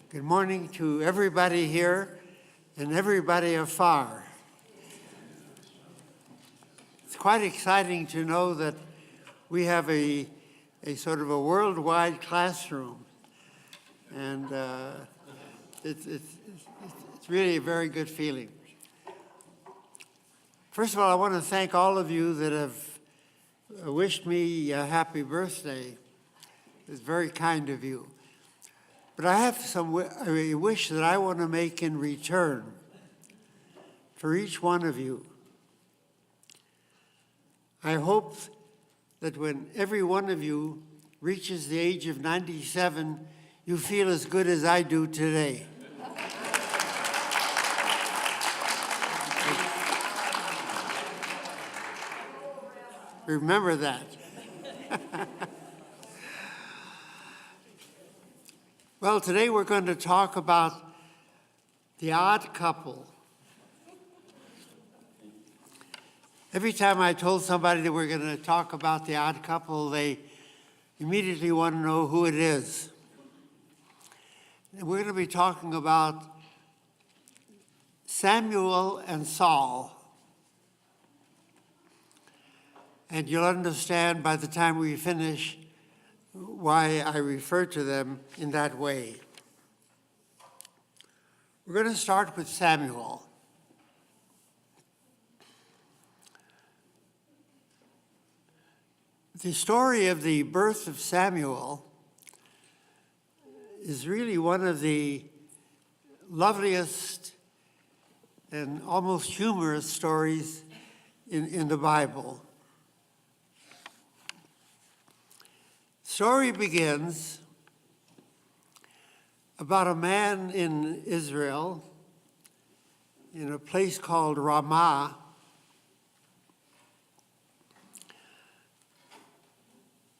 Good morning to everybody here and everybody afar. It's quite exciting to know that we have a sort of a worldwide classroom, and it's really a very good feeling. First of all, I want to thank all of you that have wished me a happy birthday. It's very kind of you. But I have a wish that I want to make in return for each one of you. I hope that when every one of you reaches the age of 97, you feel as good as I do today. Remember that. Well, today we're going to talk about the odd couple. Every time I told somebody that we're going to talk about the odd couple, they immediately want to know who it is. And we're going to be talking about Samuel and Saul. And you'll understand by the time we finish why I refer to them in that way. We're going to start with Samuel. The story of the birth of Samuel is really one of the loveliest and almost humorous stories in the Bible. The story begins about a man in Israel, in a place called Ramah,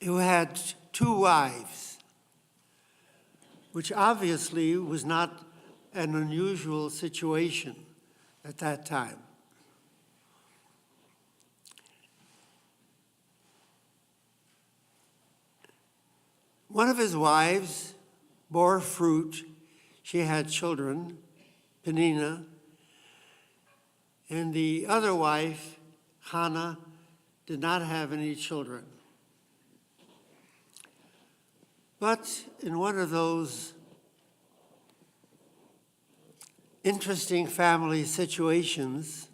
who had two wives, which obviously was not an unusual situation at that time. One of his wives bore fruit. She had children, Peninnah, and the other wife, Hannah, did not have any children. But in one of those interesting family situations,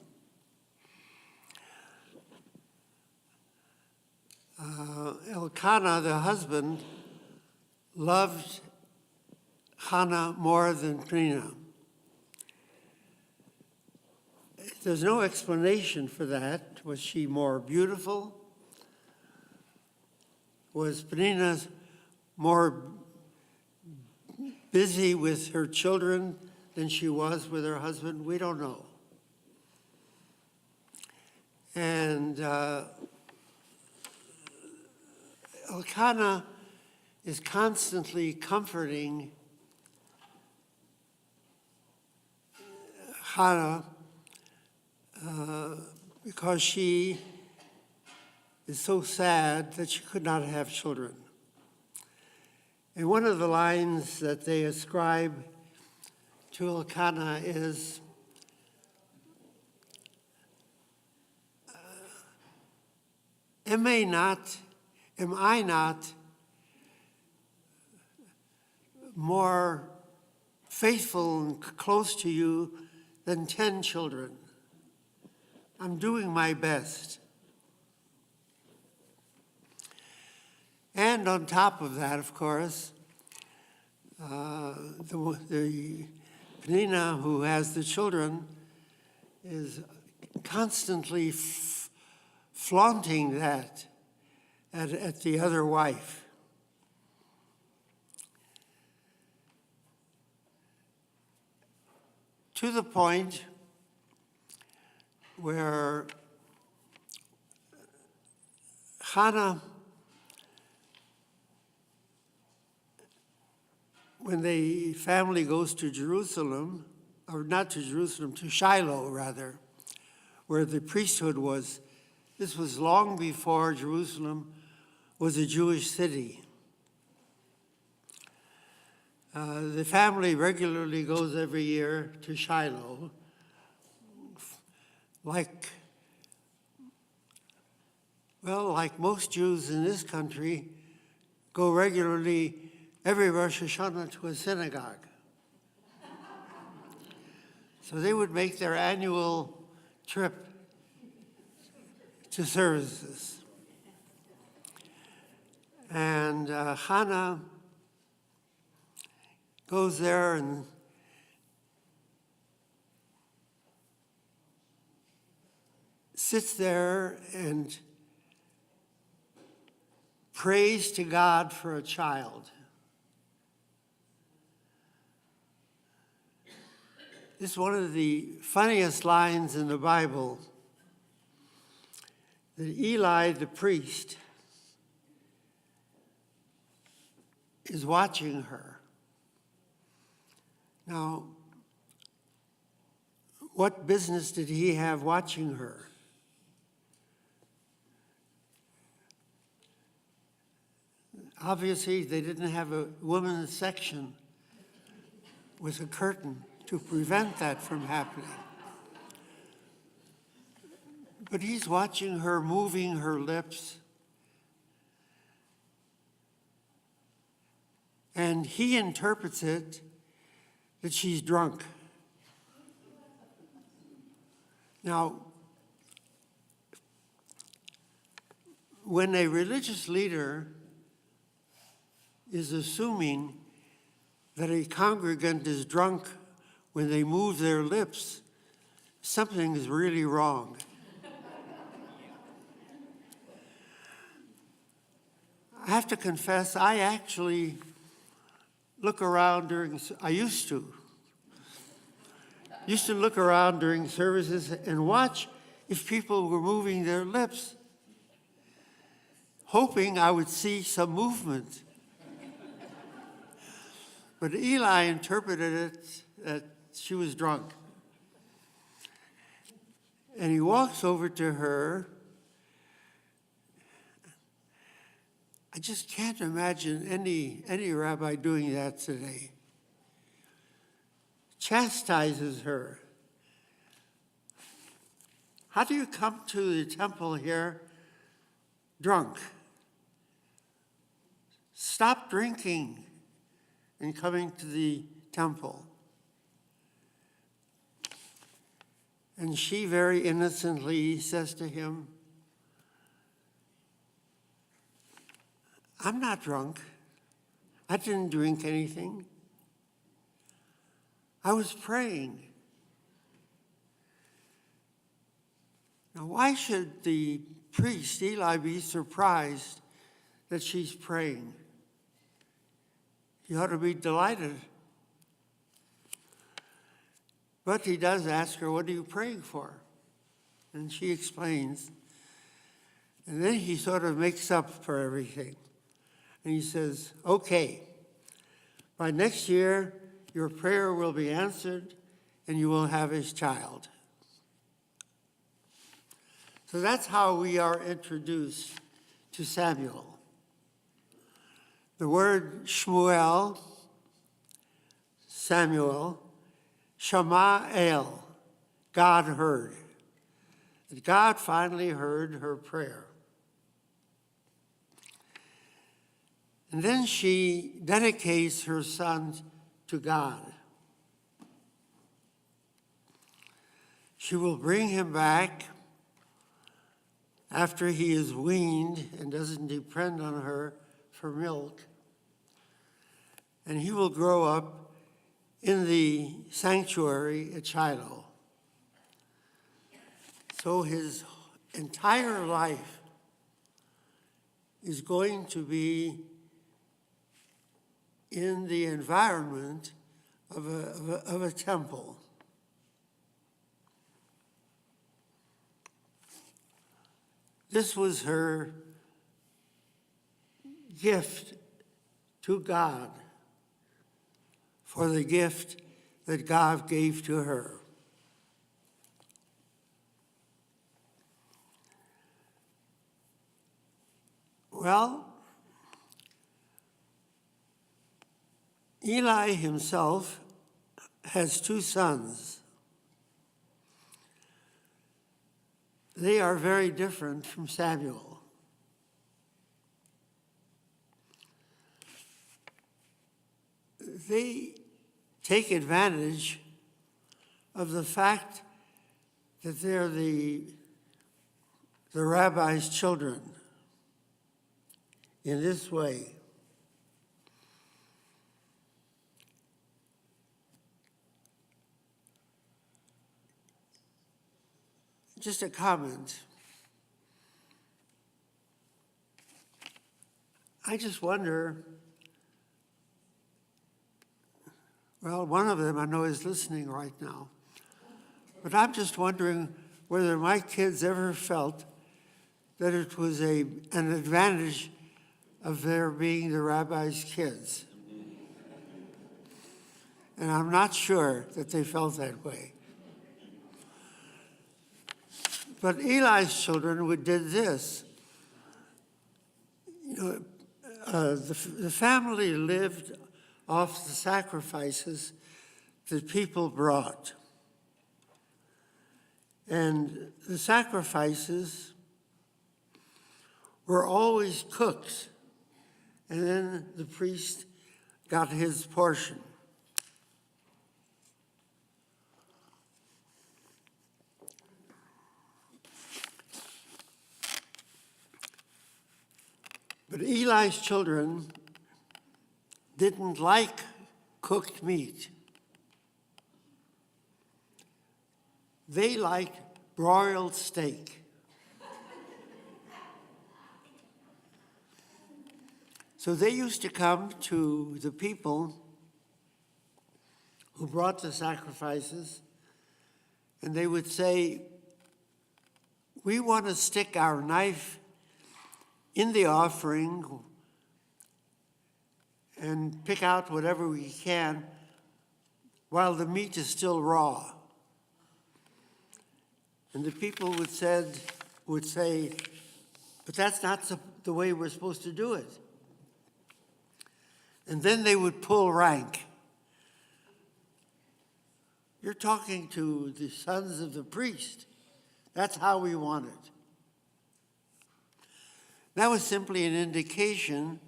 Elkanah, the husband, loved Hannah more than Peninnah. There's no explanation for that. Was she more beautiful? Was Peninnah more busy with her children than she was with her husband? We don't know. And Elkanah is constantly comforting Hannah because she is so sad that she could not have children. And one of the lines that they ascribe to Elkanah is, am I not more faithful and close to you than 10 children? I'm doing my best. And on top of that, of course, the Peninnah, who has the children, is constantly flaunting that at the other wife. To the point where Hannah, when the family goes to Jerusalem, or not to Jerusalem, to Shiloh rather, where the priesthood was, this was long before Jerusalem was a Jewish city. The family regularly goes every year to Shiloh, like most Jews in this country, go regularly every Rosh Hashanah to a synagogue. So they would make their annual trip to services. And Hannah goes there and sits there and prays to God for a child. This is one of the funniest lines in the Bible, that Eli, the priest, is watching her. Now, what business did he have watching her? Obviously, they didn't have a women's section with a curtain to prevent that from happening. But he's watching her, moving her lips. And he interprets it that she's drunk. Now, when a religious leader is assuming that a congregant is drunk when they move their lips, something is really wrong. I have to confess, I actually look around I used to look around during services and watch if people were moving their lips, hoping I would see some movement. But Eli interpreted it that she was drunk. And he walks over to her. I just can't imagine any rabbi doing that today. Chastises her. How do you come to the temple here drunk? Stop drinking and coming to the temple. And she very innocently says to him, I'm not drunk. I didn't drink anything. I was praying. Now, why should the priest, Eli, be surprised that she's praying? He ought to be delighted. But he does ask her, what are you praying for? And she explains. And then he sort of makes up for everything. And he says, okay, by next year, your prayer will be answered and you will have his child. So that's how we are introduced to Samuel. The word Shmuel, Samuel, Shama El, God heard. And God finally heard her prayer. And then she dedicates her son to God. She will bring him back after he is weaned and doesn't depend on her for milk. And he will grow up in the sanctuary at Shiloh. So his entire life is going to be in the environment of a temple. This was her gift to God for the gift that God gave to her. Well, Eli himself has two sons. They are very different from Samuel. They take advantage of the fact that they're the rabbi's children in this way. Just a comment. I just wonder, well, one of them I know is listening right now, but I'm just wondering whether my kids ever felt that it was an advantage of their being the rabbi's kids. And I'm not sure that they felt that way. But Eli's children did this. The family lived off the sacrifices that people brought. And the sacrifices were always cooked, and then the priest got his portion. But Eli's children didn't like cooked meat. They liked broiled steak. So they used to come to the people who brought the sacrifices, and they would say, "We want to stick our knife in the offering and pick out whatever we can while the meat is still raw." And the people would say, "But that's not the way we're supposed to do it." And then they would pull rank. "You're talking to the sons of the priest. That's how we want it." That was simply an indication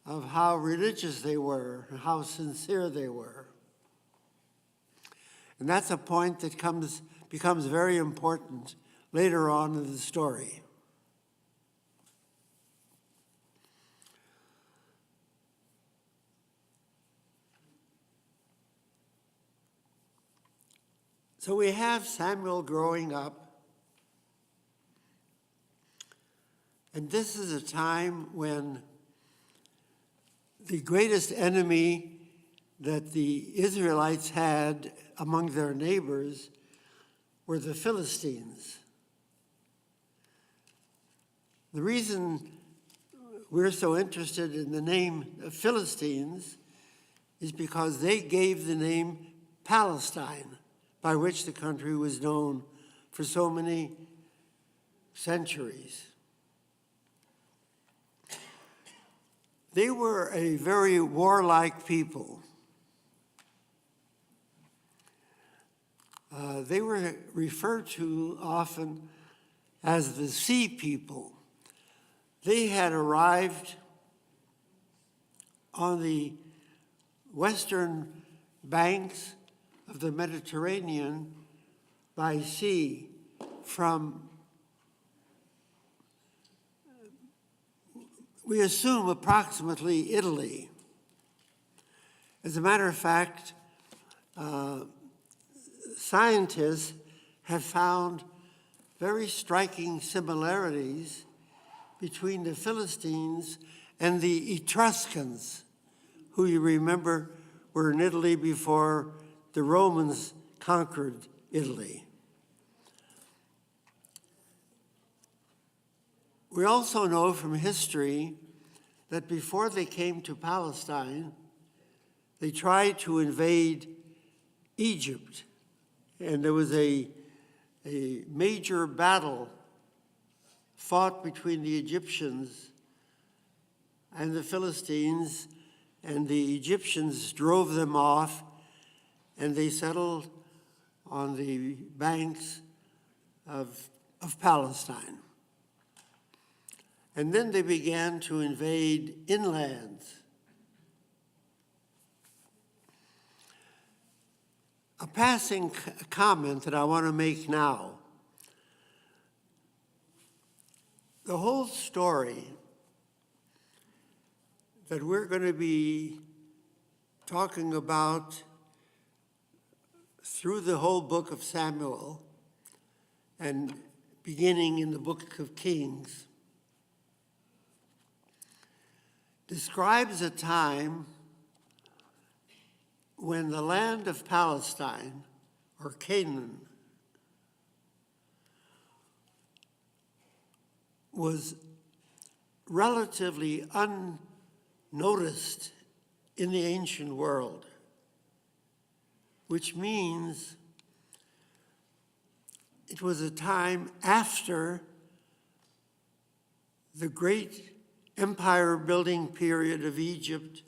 of how religious they were and how sincere they were. And that's a point that becomes very important later on in the story. So we have Samuel growing up. And this is a time when the greatest enemy that the Israelites had among their neighbors were the Philistines. The reason we're so interested in the name of Philistines is because they gave the name Palestine, by which the country was known for so many centuries. They were a very warlike people. They were referred to often as the sea people. They had arrived on the western banks of the Mediterranean by sea from, we assume, approximately Italy. As a matter of fact, scientists have found very striking similarities between the Philistines and the Etruscans, who you remember were in Italy before the Romans conquered Italy. We also know from history that before they came to Palestine, they tried to invade Egypt. And there was a major battle fought between the Egyptians and the Philistines, and the Egyptians drove them off, and they settled on the banks of Palestine. And then they began to invade inland. A passing comment that I want to make now. The whole story that we're going to be talking about through the whole book of Samuel and beginning in the book of Kings describes a time when the land of Palestine, or Canaan, was relatively unnoticed in the ancient world, which means it was a time after the great empire-building period of Egypt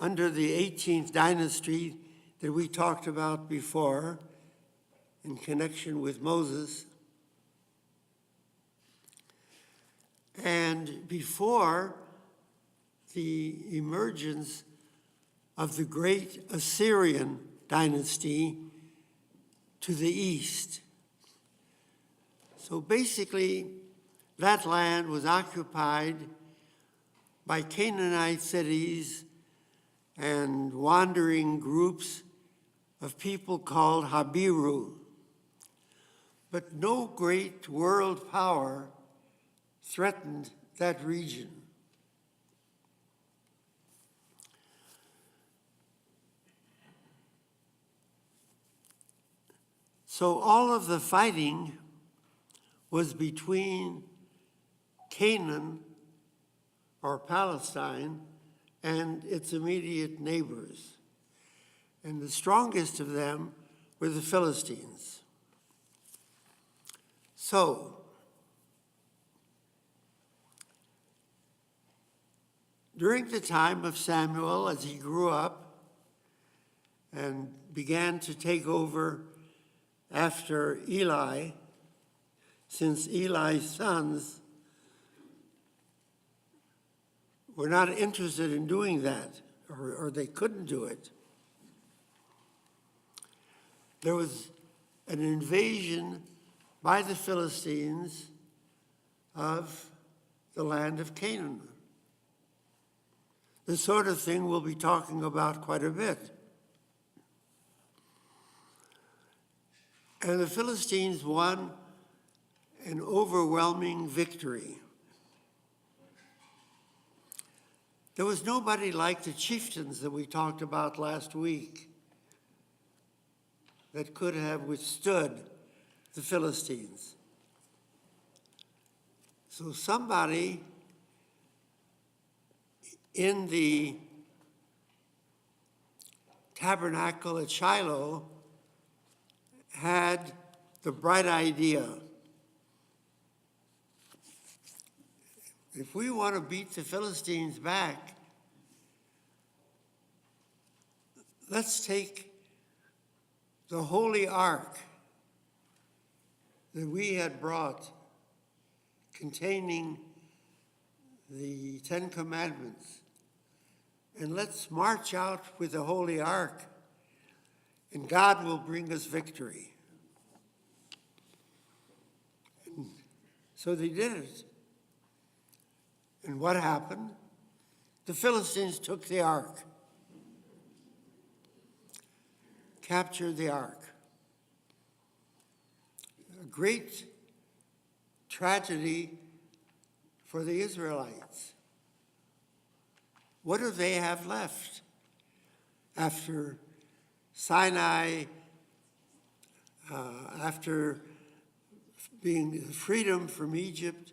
under the 18th dynasty that we talked about before in connection with Moses, and before the emergence of the great Assyrian dynasty to the east. So basically, that land was occupied by Canaanite cities and wandering groups of people called Habiru. But no great world power threatened that region. So all of the fighting was between Canaan, or Palestine, and its immediate neighbors. And the strongest of them were the Philistines. So, during the time of Samuel, as he grew up and began to take over after Eli, since Eli's sons were not interested in doing that, or they couldn't do it, there was an invasion by the Philistines of the land of Canaan. The sort of thing we'll be talking about quite a bit. And the Philistines won an overwhelming victory. There was nobody like the chieftains that we talked about last week that could have withstood the Philistines. So somebody in the tabernacle at Shiloh had the bright idea. If we want to beat the Philistines back, let's take the holy ark that we had brought containing the Ten Commandments, and let's march out with the holy ark, and God will bring us victory. And so they did it. And what happened? The Philistines took the ark, captured the ark. A great tragedy for the Israelites. What do they have left after Sinai, after being freedom from Egypt?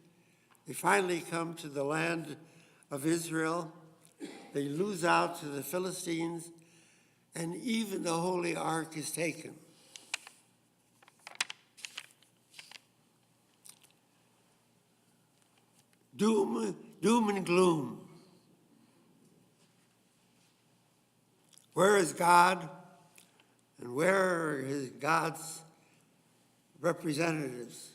They finally come to the land of Israel. They lose out to the Philistines, and even the holy ark is taken. Doom and gloom. Where is God, and where are his God's representatives?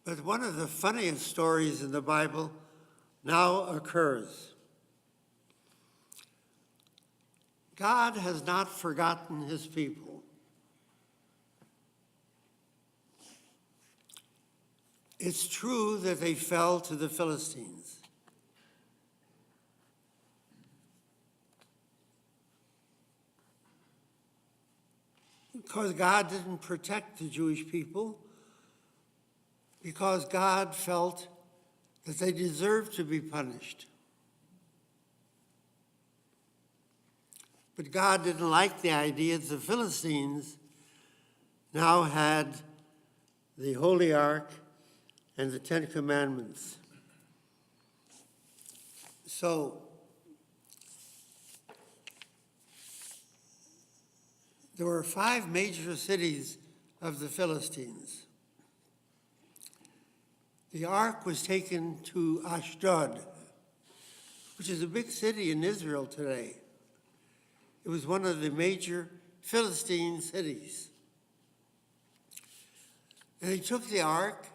But one of the funniest stories in the Bible now occurs. God has not forgotten his people. It's true that they fell to the Philistines. Because God didn't protect the Jewish people, because God felt that they deserved to be punished. But God didn't like the idea that the Philistines now had the Holy Ark and the Ten Commandments. So there were 5 major cities of the Philistines. The ark was taken to Ashdod, which is a big city in Israel today. It was one of the major Philistine cities. And they took the ark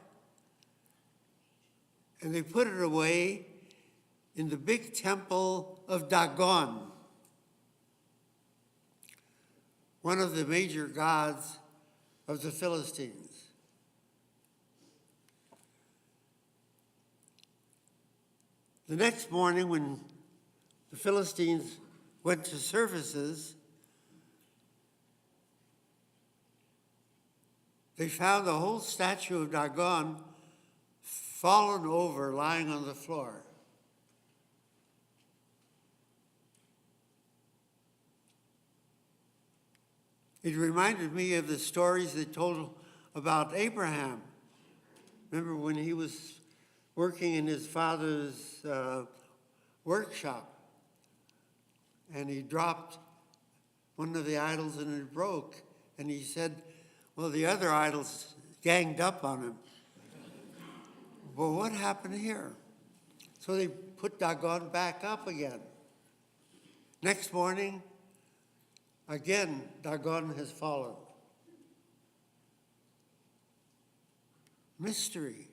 and they put it away in the big temple of Dagon, one of the major gods of the Philistines. The next morning, when the Philistines went to services, they found the whole statue of Dagon fallen over, lying on the floor. It reminded me of the stories they told about Abraham. Remember when he was working in his father's workshop, and he dropped one of the idols and it broke. And he said, well, the other idols ganged up on him. Well, what happened here? So they put Dagon back up again. Next morning, again, Dagon has fallen. Mystery.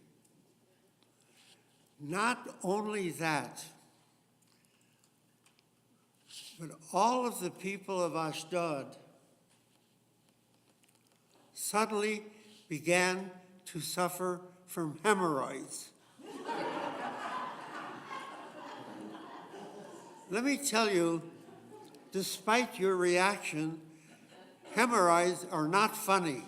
Not only that, but all of the people of Ashdod suddenly began to suffer from hemorrhoids. Let me tell you, despite your reaction, hemorrhoids are not funny.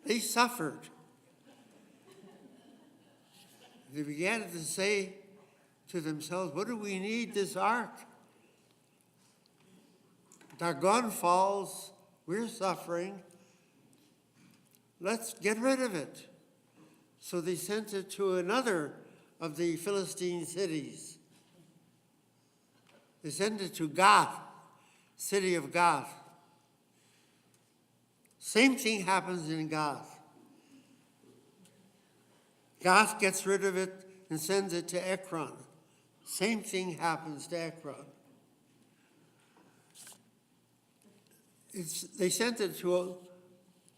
They suffered. They began to say to themselves, what do we need this ark? Dagon falls, we're suffering, let's get rid of it. So they sent it to another of the Philistine cities. They sent it to Gath, city of Gath. Same thing happens in Gath. Gath gets rid of it and sends it to Ekron. Same thing happens to Ekron. They sent it to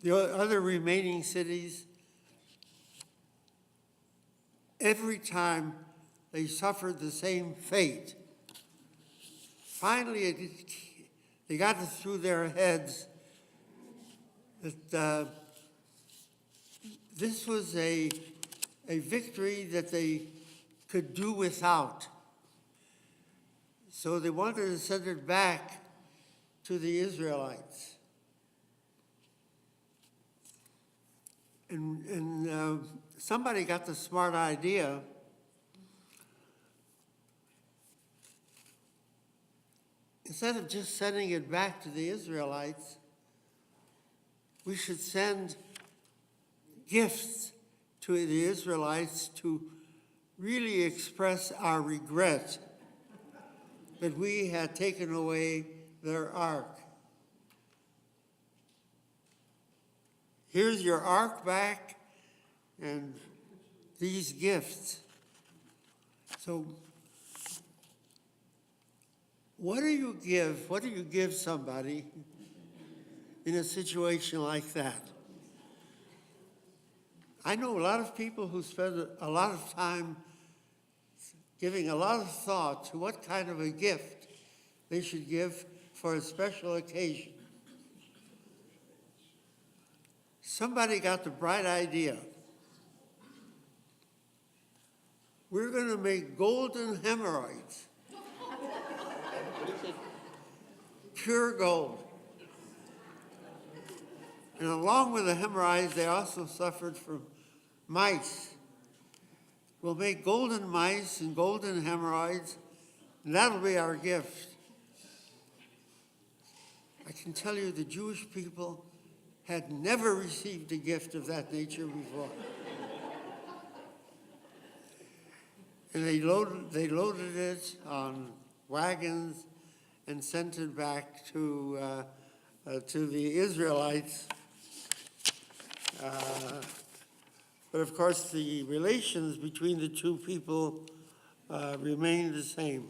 the other remaining cities. Every time they suffered the same fate. Finally, they got it through their heads that this was a victory that they could do without. So they wanted to send it back to the Israelites. And somebody got the smart idea. Instead of just sending it back to the Israelites, we should send gifts to the Israelites to really express our regret that we had taken away their ark. Here's your ark back and these gifts. So what do you give somebody in a situation like that? I know a lot of people who spend a lot of time giving a lot of thought to what kind of a gift they should give for a special occasion. Somebody got the bright idea. We're going to make golden hemorrhoids. Pure gold. And along with the hemorrhoids, they also suffered from mice. We'll make golden mice and golden hemorrhoids, and that'll be our gift. I can tell you the Jewish people had never received a gift of that nature before. And they loaded it on wagons and sent it back to the Israelites. But of course, the relations between the two people remained the same.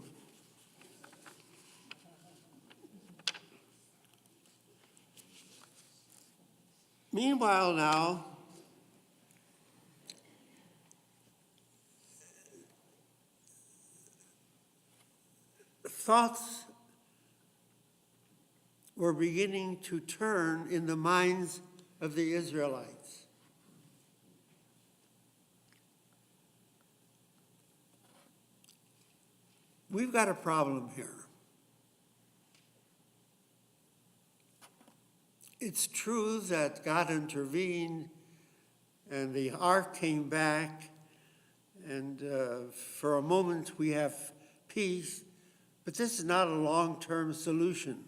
Meanwhile now, thoughts were beginning to turn in the minds of the Israelites. We've got a problem here. It's true that God intervened and the ark came back, and for a moment we have peace, but this is not a long-term solution.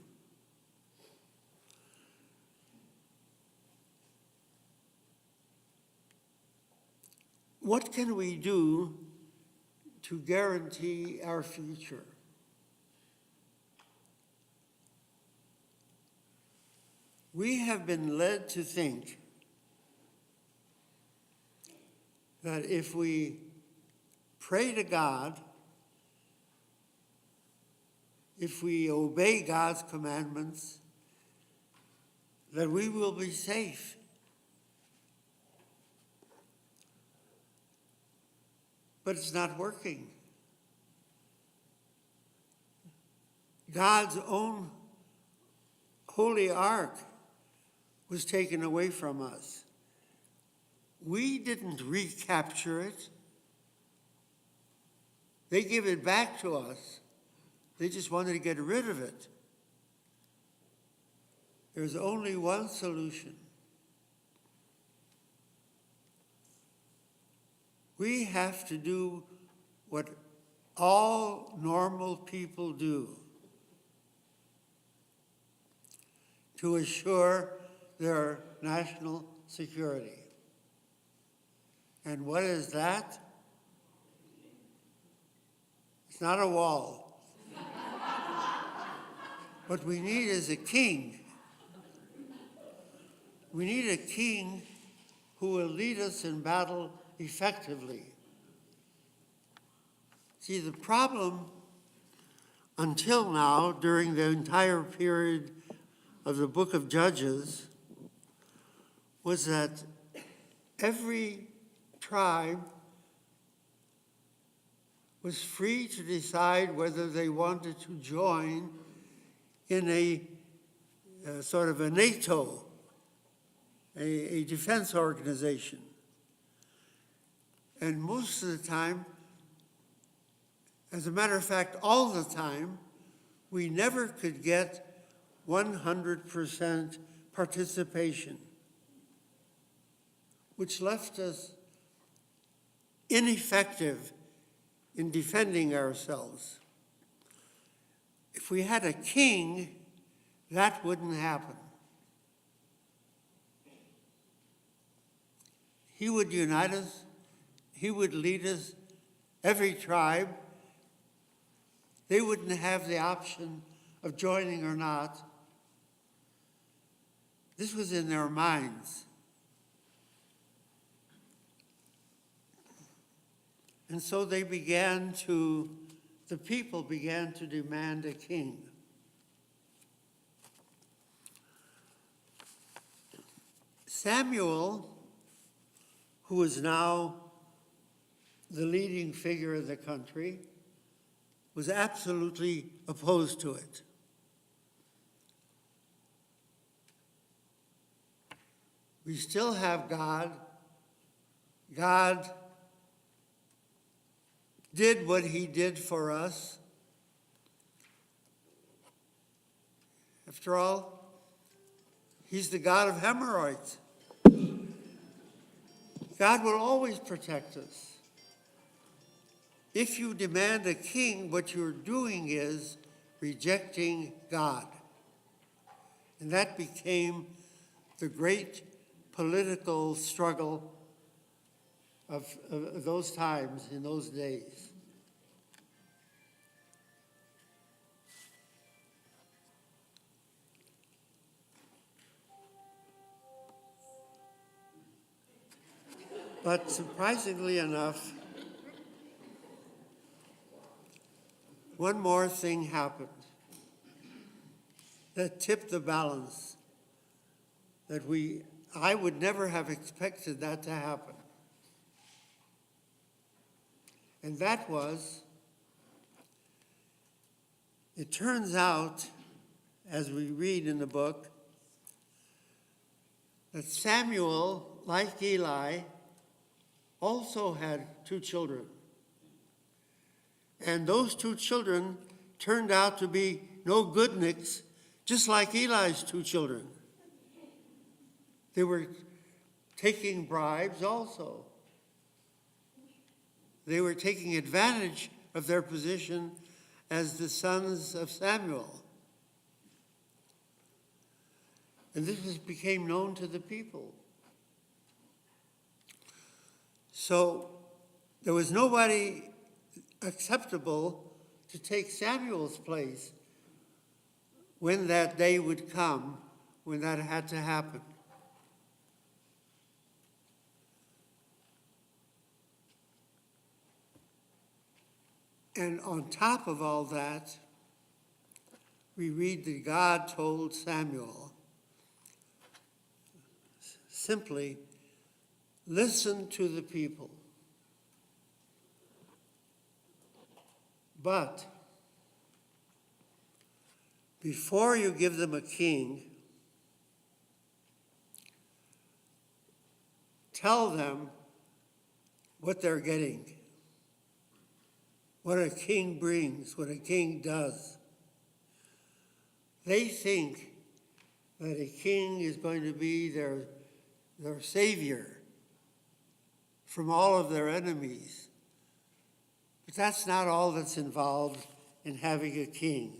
What can we do to guarantee our future? We have been led to think that if we pray to God, if we obey God's commandments, that we will be safe. But it's not working. God's own holy ark was taken away from us. We didn't recapture it. They gave it back to us. They just wanted to get rid of it. There's only one solution. We have to do what all normal people do to assure their national security. And what is that? It's not a wall. What we need is a king. We need a king who will lead us in battle effectively. See, the problem until now, during the entire period of the book of Judges, was that every tribe was free to decide whether they wanted to join in a sort of a NATO, a defense organization. And most of the time, as a matter of fact, all the time, we never could get 100% participation, which left us ineffective in defending ourselves. If we had a king, that wouldn't happen. He would unite us. He would lead us, every tribe. They wouldn't have the option of joining or not. This was in their minds. And so the people began to demand a king. Samuel, who is now the leading figure of the country, was absolutely opposed to it. We still have God. God did what he did for us. After all, he's the God of hemorrhoids. God will always protect us. If you demand a king, what you're doing is rejecting God. And that became the great political struggle of those times, in those days. But surprisingly enough, one more thing happened that tipped the balance that I would never have expected that to happen. And that was, it turns out, as we read in the book, that Samuel, like Eli, also had 2 children. And those 2 children turned out to be no goodniks, just like Eli's 2 children. They were taking bribes also. They were taking advantage of their position as the sons of Samuel. And this became known to the people. So there was nobody acceptable to take Samuel's place when that day would come, when that had to happen. And on top of all that, we read that God told Samuel, simply, listen to the people. But before you give them a king, tell them what they're getting, what a king brings, what a king does. They think that a king is going to be their savior from all of their enemies. But that's not all that's involved in having a king.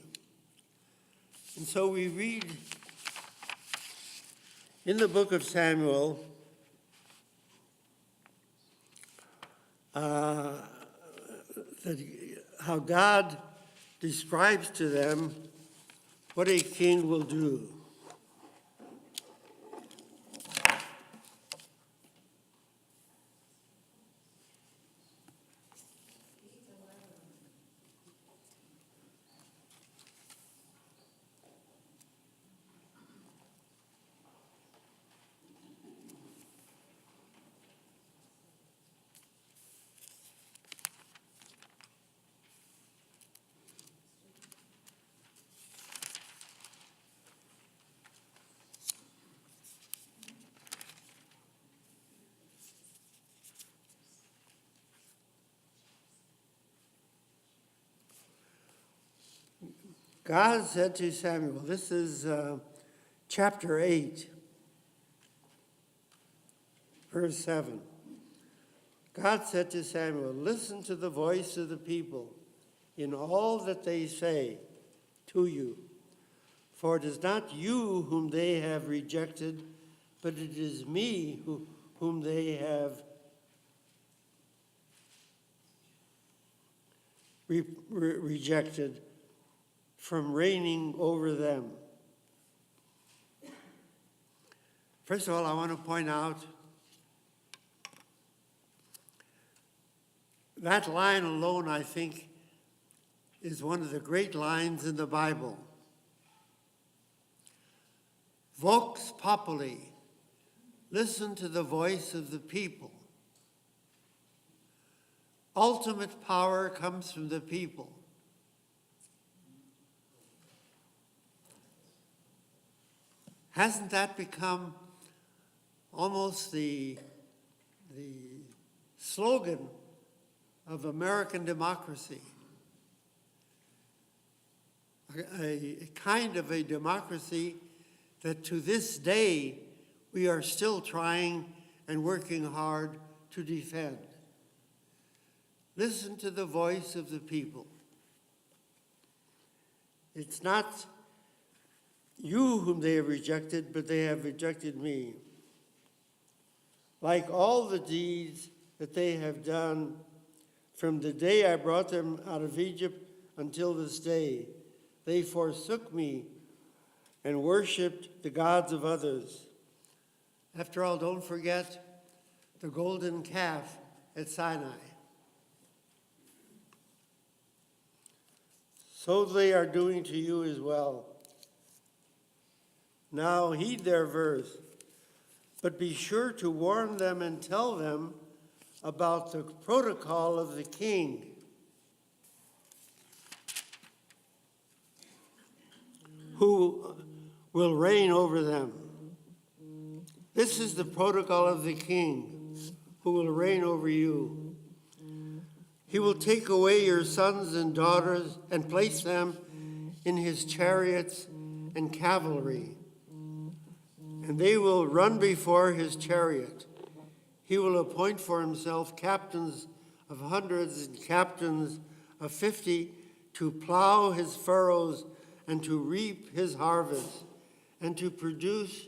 And so we read in the book of Samuel how God describes to them what a king will do. God said to Samuel, this is chapter 8, verse 7. God said to Samuel, listen to the voice of the people in all that they say to you. For it is not you whom they have rejected, but it is me whom they have rejected from reigning over them. First of all, I want to point out That line alone, I think, is one of the great lines in the Bible. Vox populi, listen to the voice of the people. Ultimate power comes from the people. Hasn't that become almost the slogan of American democracy? A kind of a democracy that to this day we are still trying and working hard to defend. Listen to the voice of the people. It's not you whom they have rejected, but they have rejected me. Like all the deeds that they have done from the day I brought them out of Egypt until this day, they forsook me and worshipped the gods of others. After all, don't forget the golden calf at Sinai. So they are doing to you as well. Now heed their verse, but be sure to warn them and tell them about the protocol of the king. Who will reign over them. This is the protocol of the king who will reign over you. He will take away your sons and daughters and place them in his chariots and cavalry, and they will run before his chariot. He will appoint for himself captains of hundreds and captains of 50 to plow his furrows and to reap his harvest and to produce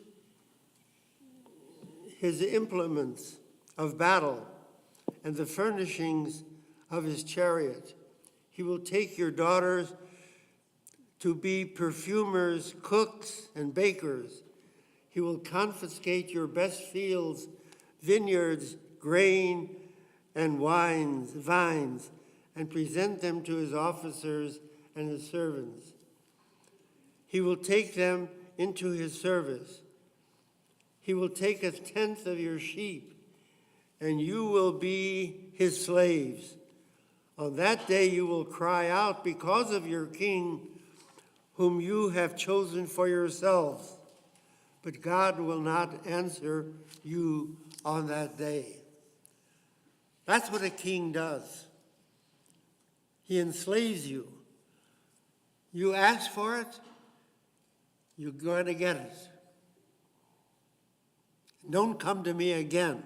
his implements of battle and the furnishings of his chariot. He will take your daughters to be perfumers, cooks, and bakers. He will confiscate your best fields, vineyards, grain, and vines, and present them to his officers and his servants. He will take them into his service. He will take 1/10 of your sheep, and you will be his slaves. On that day you will cry out because of your king, whom you have chosen for yourselves. But God will not answer you on that day. That's what a king does. He enslaves you. You ask for it, you're going to get it. Don't come to me again.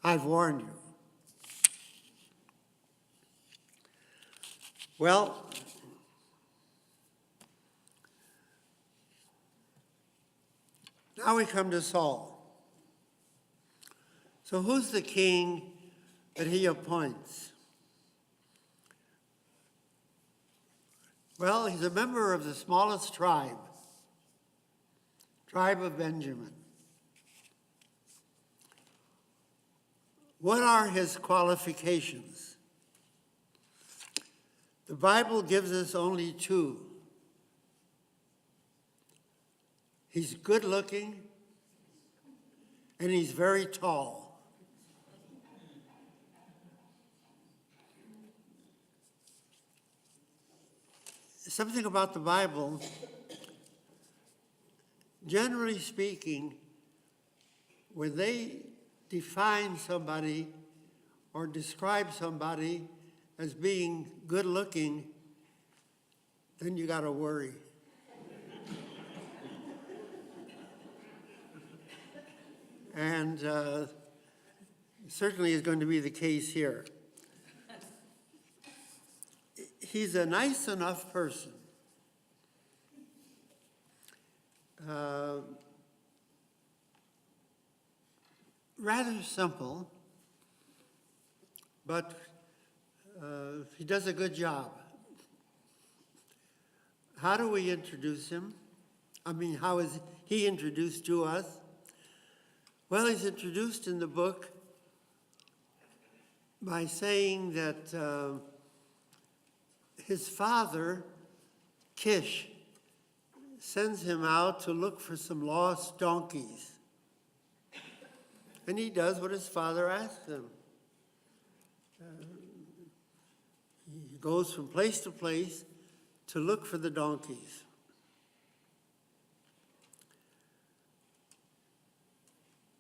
I've warned you. Well, now we come to Saul. So who's the king that he appoints? Well, he's a member of the smallest tribe of Benjamin. What are his qualifications? The Bible gives us only 2. He's good looking and he's very tall. Something about the Bible, generally speaking, when they define somebody or describe somebody as being good looking, then you got to worry. And certainly is going to be the case here. He's a nice enough person. Rather simple, but he does a good job. How do we introduce him? I mean, how is he introduced to us? Well, he's introduced in the book by saying that his father, Kish, sends him out to look for some lost donkeys. And he does what his father asks him. He goes from place to place to look for the donkeys.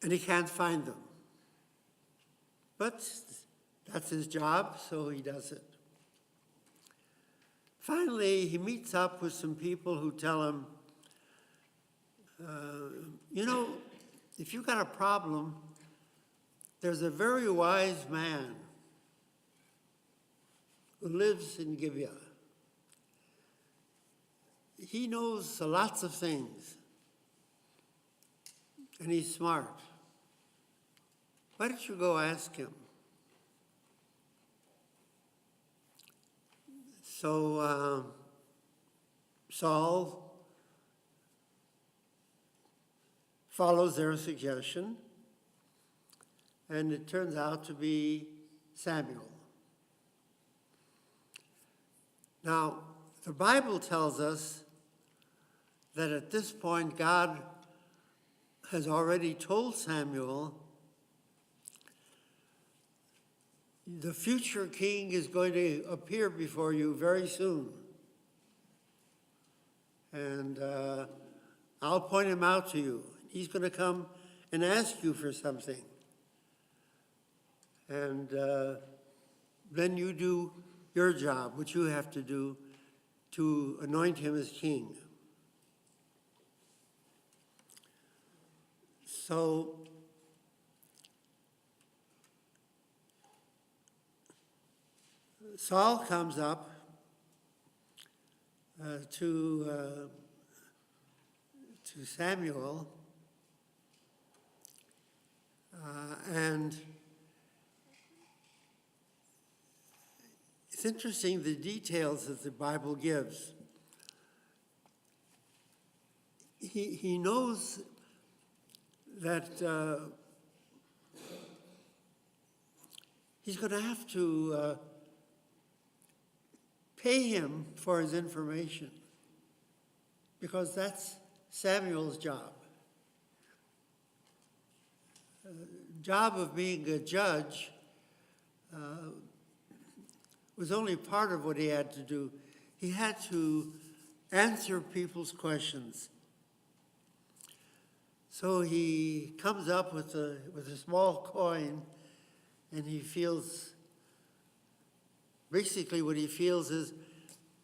And he can't find them. But that's his job, so he does it. Finally, he meets up with some people who tell him, if you've got a problem, there's a very wise man who lives in Gibeah. He knows lots of things, and he's smart. Why don't you go ask him? So Saul follows their suggestion, and it turns out to be Samuel. Now, the Bible tells us that at this point God has already told Samuel the future king is going to appear before you very soon. And I'll point him out to you. He's going to come and ask you for something. And then you do your job, what you have to do to anoint him as king. So Saul comes up to Samuel, and it's interesting the details that the Bible gives. He knows that he's going to have to pay him for his information, because that's Samuel's job. Job of being a judge was only part of what he had to do. He had to answer people's questions. So he comes up with a small coin, and he feels, basically what he feels is,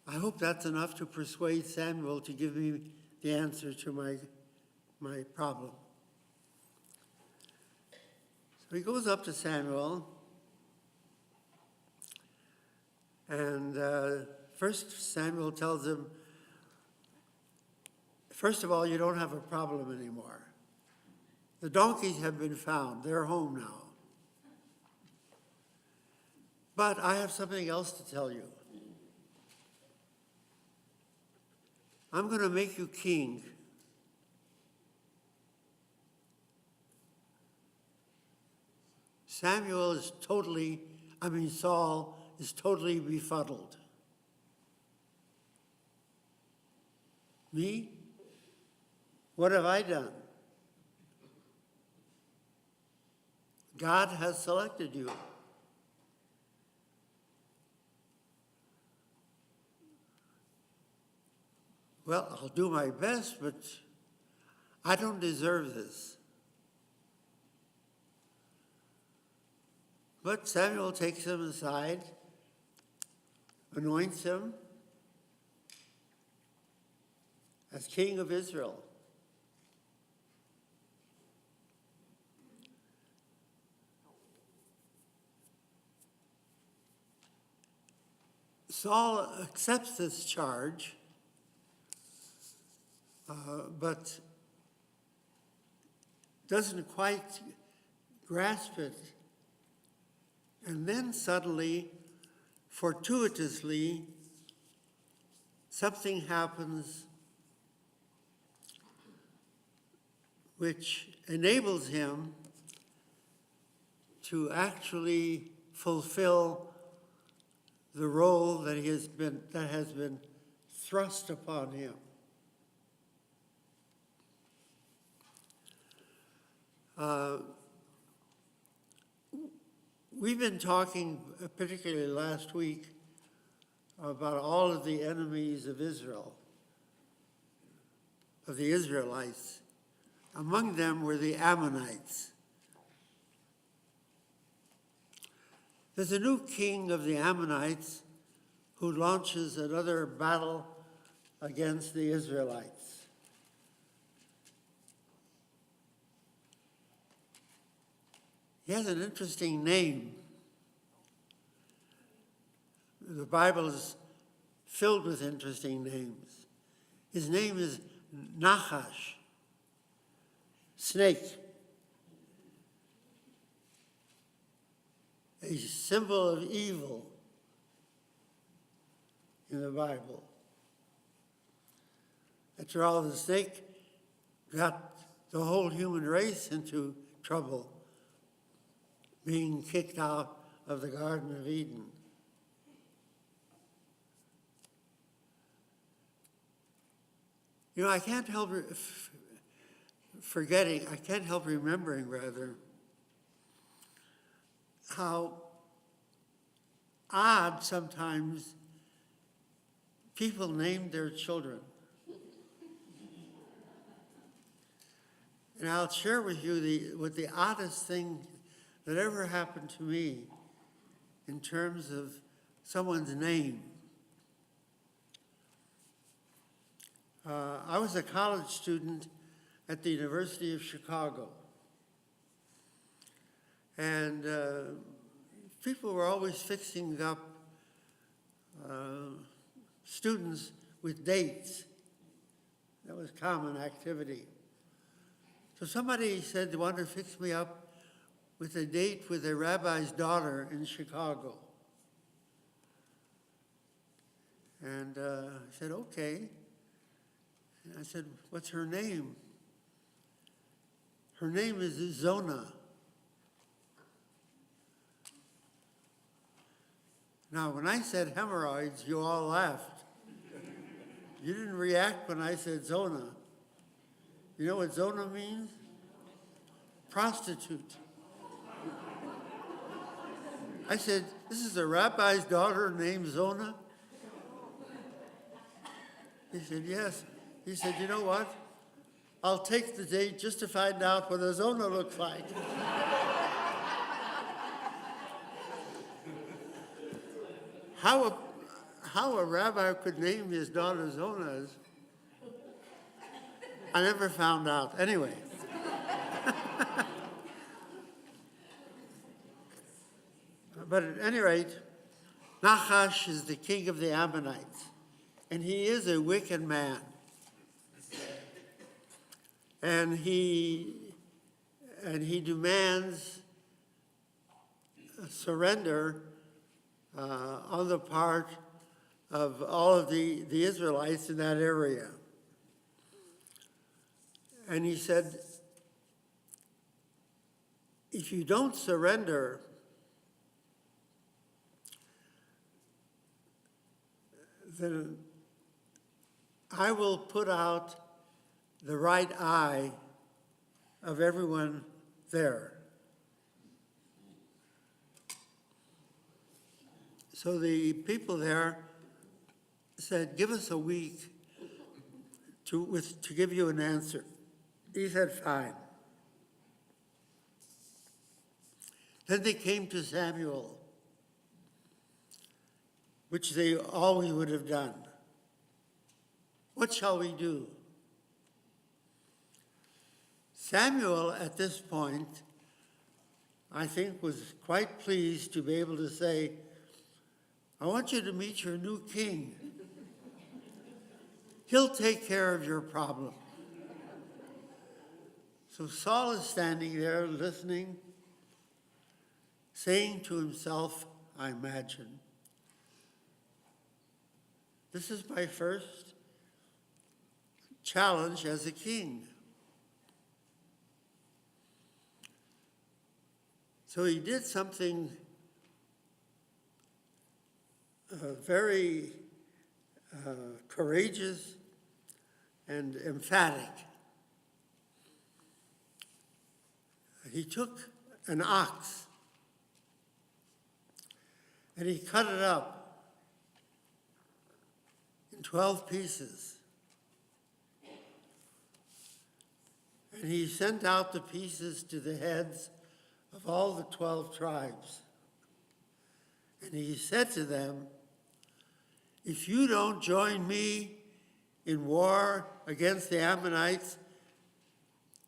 I hope that's enough to persuade Samuel to give me the answer to my problem. So he goes up to Samuel, and first Samuel tells him, first of all, you don't have a problem anymore. The donkeys have been found. They're home now. But I have something else to tell you. I'm going to make you king. Saul is totally befuddled. Me? What have I done? God has selected you. Well, I'll do my best, but I don't deserve this. But Samuel takes him aside, anoints him as king of Israel. Saul accepts this charge, but doesn't quite grasp it. And then suddenly, fortuitously, something happens which enables him to actually fulfill the role that has been thrust upon him. We've been talking, particularly last week, about all of the enemies of Israel, of the Israelites. Among them were the Ammonites. There's a new king of the Ammonites who launches another battle against the Israelites. He has an interesting name. The Bible is filled with interesting names. His name is Nachash, snake, a symbol of evil in the Bible. After all, the snake got the whole human race into trouble, being kicked out of the Garden of Eden. You know, I can't help remembering, how odd sometimes people name their children. And I'll share with you the oddest thing that ever happened to me in terms of someone's name. I was a college student at the University of Chicago. And people were always fixing up students with dates. That was common activity. So somebody said they wanted to fix me up with a date with a rabbi's daughter in Chicago. And I said, okay. And I said, what's her name? Her name is Zona. Now, when I said hemorrhoids, you all laughed. You didn't react when I said Zona. You know what Zona means? Prostitute. I said, this is a rabbi's daughter named Zona? He said, yes. He said, you know what? I'll take the date just to find out what a Zona looks like. How a rabbi could name his daughter Zona, I never found out. Anyway. But at any rate, Nachash is the king of the Ammonites, and he is a wicked man. And he demands a surrender on the part of all of the Israelites in that area. And he said, if you don't surrender, then I will put out the right eye of everyone there. So the people there said, give us a week to give you an answer. He said, fine. Then they came to Samuel, which they always would have done. What shall we do? Samuel, at this point, I think, was quite pleased to be able to say, I want you to meet your new king. He'll take care of your problem. So Saul is standing there listening, saying to himself, I imagine, this is my first challenge as a king. So he did something very courageous and emphatic. He took an ox and he cut it up in 12 pieces. And he sent out the pieces to the heads of all the 12 tribes. And he said to them, if you don't join me in war against the Ammonites,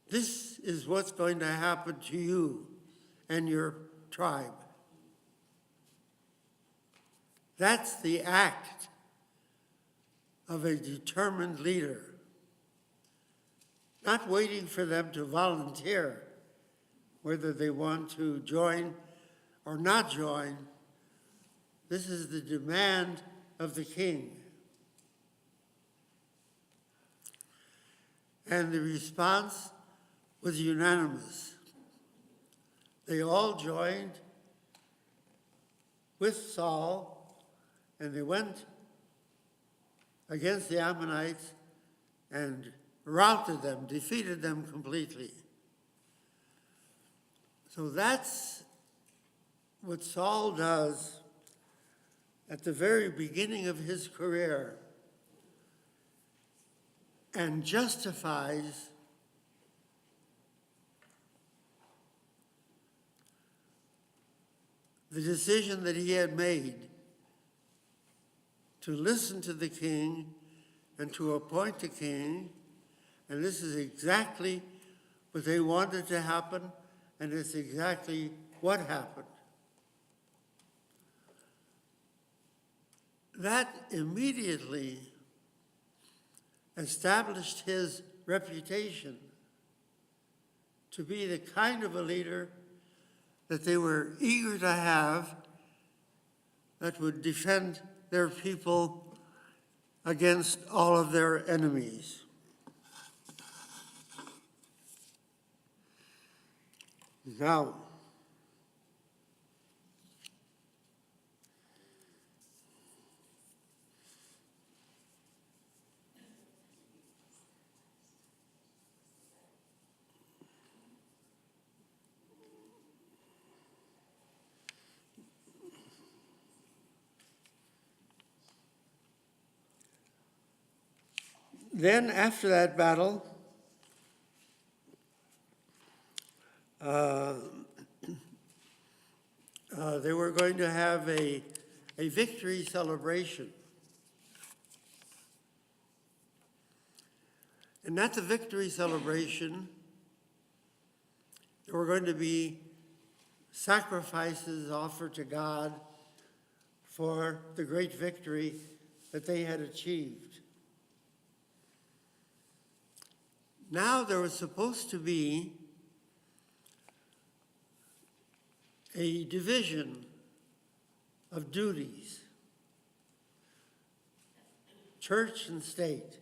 this is what's going to happen to you and your tribe. That's the act of a determined leader. Not waiting for them to volunteer, whether they want to join or not join. This is the demand of the king. And the response was unanimous. They all joined with Saul, and they went against the Ammonites and routed them, defeated them completely. So that's what Saul does at the very beginning of his career and justifies the decision that he had made to listen to the king and to appoint a king. And this is exactly what they wanted to happen, and it's exactly what happened. That immediately established his reputation to be the kind of a leader that they were eager to have, that would defend their people against all of their enemies. Now, then after that battle, they were going to have a victory celebration. And at the victory celebration, there were going to be sacrifices offered to God for the great victory that they had achieved. Now there was supposed to be a division of duties, church and state.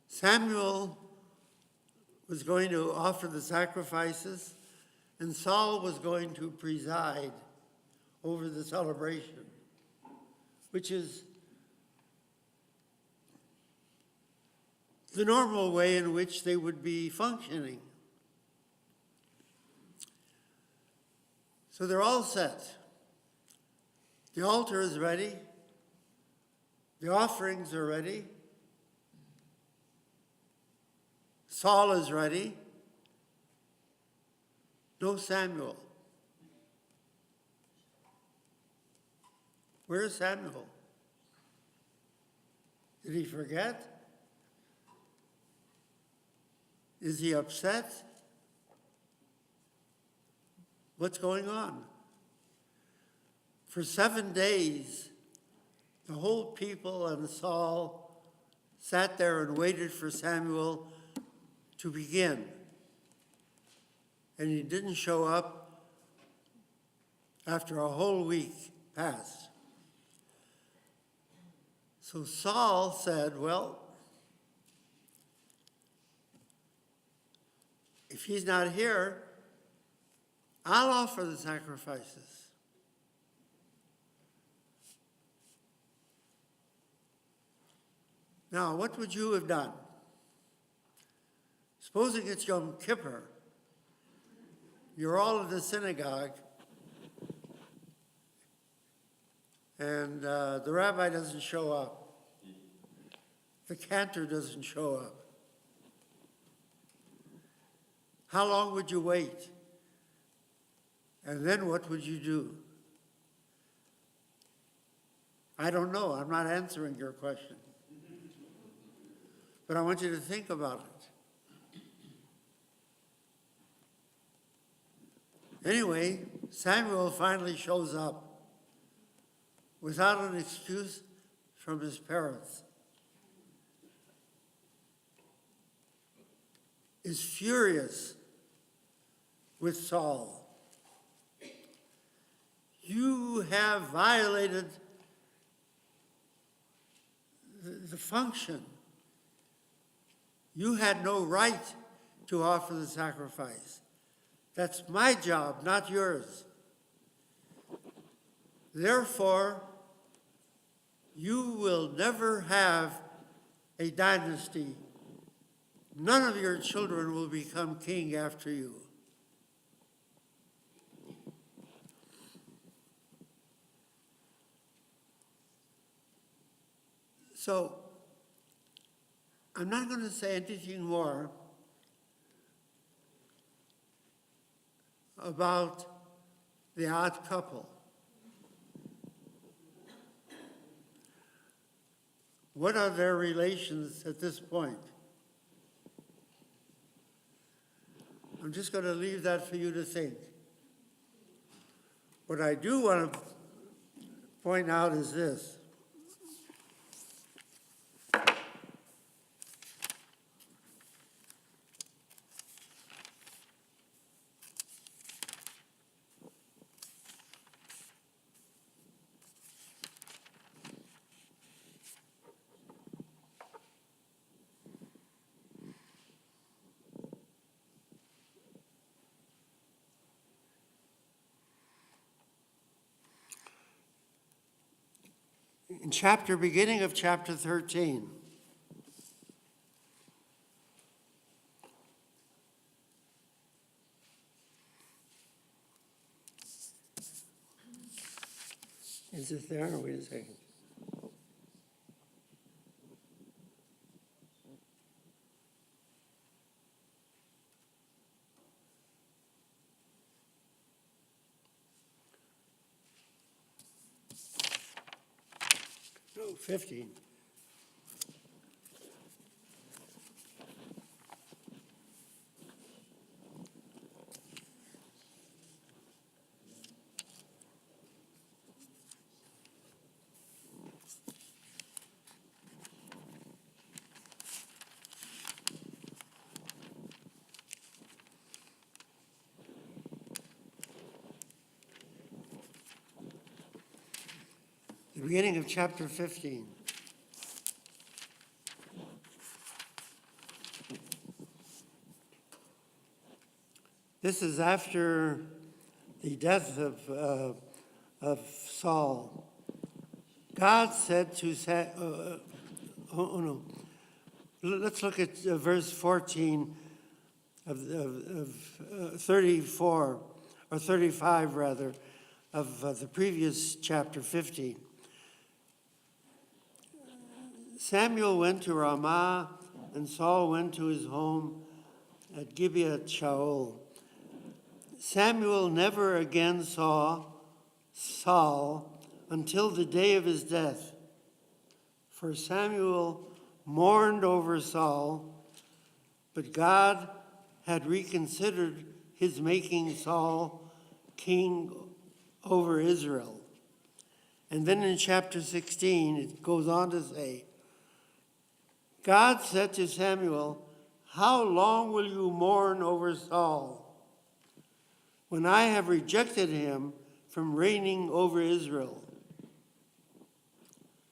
Samuel was going to offer the sacrifices, and Saul was going to preside over the celebration, which is the normal way in which they would be functioning. So they're all set. The altar is ready. The offerings are ready. Saul is ready. No Samuel. Where's Samuel? Did he forget? Is he upset? What's going on? For 7 days, the whole people and Saul sat there and waited for Samuel to begin. And he didn't show up after a whole week passed. So Saul said, well, if he's not here, I'll offer the sacrifices. Now, what would you have done? Supposing it's Yom Kippur, you're all in the synagogue, and the rabbi doesn't show up. The cantor doesn't show up. How long would you wait? And then what would you do? I don't know. I'm not answering your question. But I want you to think about it. Anyway, Samuel finally shows up without an excuse from his parents. Is furious with Saul. You have violated the function. You had no right to offer the sacrifice. That's my job, not yours. Therefore, you will never have a dynasty. None of your children will become king after you. So, I'm not going to say anything more about the odd couple. What are their relations at this point? I'm just going to leave that for you to think. What I do want to point out is this. Beginning of chapter 13. Is it there? Wait a second. No, 15. The beginning of chapter 15. This is after the death of Saul. God said to let's look at verse 14 of 34, or 35 rather, of the previous chapter 15. Samuel went to Ramah, and Saul went to his home at Gibeath Shaul. Samuel never again saw Saul until the day of his death. For Samuel mourned over Saul, but God had reconsidered his making Saul king over Israel. And then in chapter 16, it goes on to say, God said to Samuel, "How long will you mourn over Saul, when I have rejected him from reigning over Israel?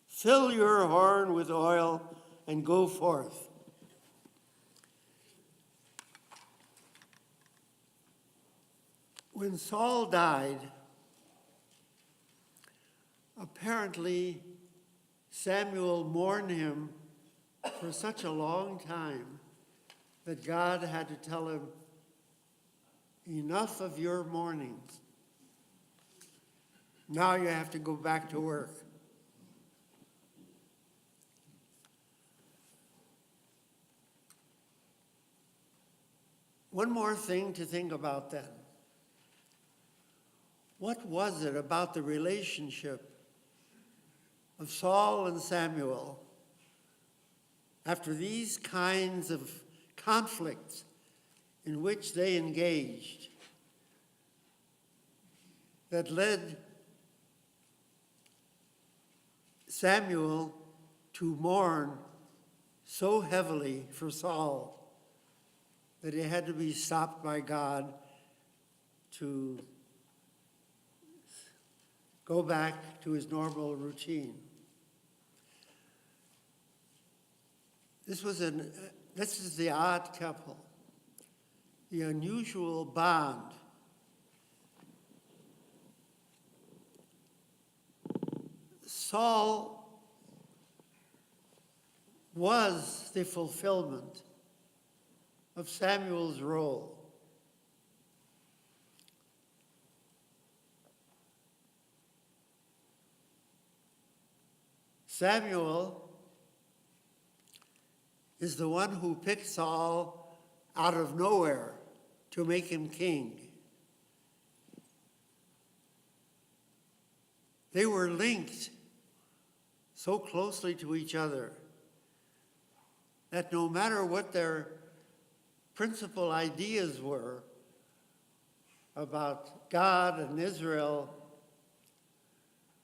Fill your horn with oil and go forth." When Saul died, apparently Samuel mourned him for such a long time that God had to tell him, enough of your mourning. Now you have to go back to work. One more thing to think about then. What was it about the relationship of Saul and Samuel after these kinds of conflicts in which they engaged that led Samuel to mourn so heavily for Saul that he had to be stopped by God to go back to his normal routine? This is the odd couple, the unusual bond. Saul was the fulfillment of Samuel's role. Samuel is the one who picked Saul out of nowhere to make him king. They were linked so closely to each other that no matter what their principal ideas were about God and Israel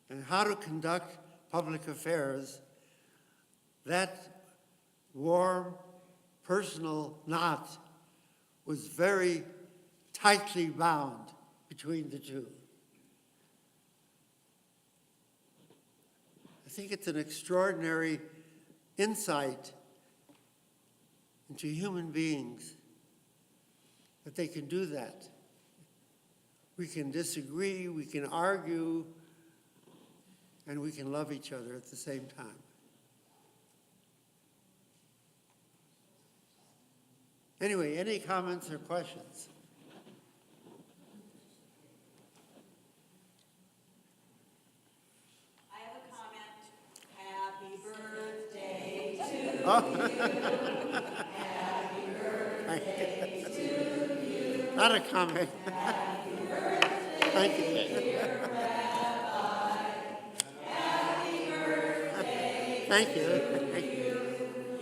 and how to conduct public affairs, that warm, personal knot was very tightly bound between the two. I think it's an extraordinary insight into human beings that they can do that. We can disagree, we can argue, and we can love each other at the same time. Anyway, any comments or questions? I have a comment. Happy birthday to you. Happy birthday to you. Not a comment. Happy birthday, Thank you. dear Rabbi. Happy birthday Thank you. to you.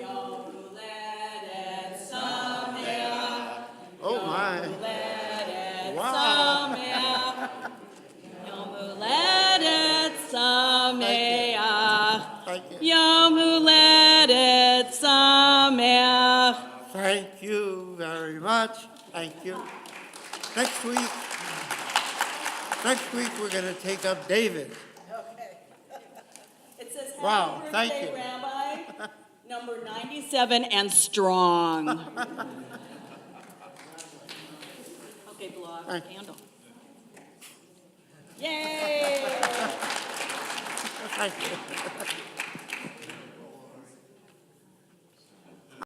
Yom Huledet Sameach. Oh my. Yom Huledet Wow. Sameach. Yom Huledet Sameach. Thank you. Yom Huledet Sameach. Thank you very much. Thank you. Next week we're going to take up David. Okay. It says, happy Wow, birthday, thank you. Rabbi, number 97 and strong. Okay, blow out the Thank you. candle. Yay! Thank you.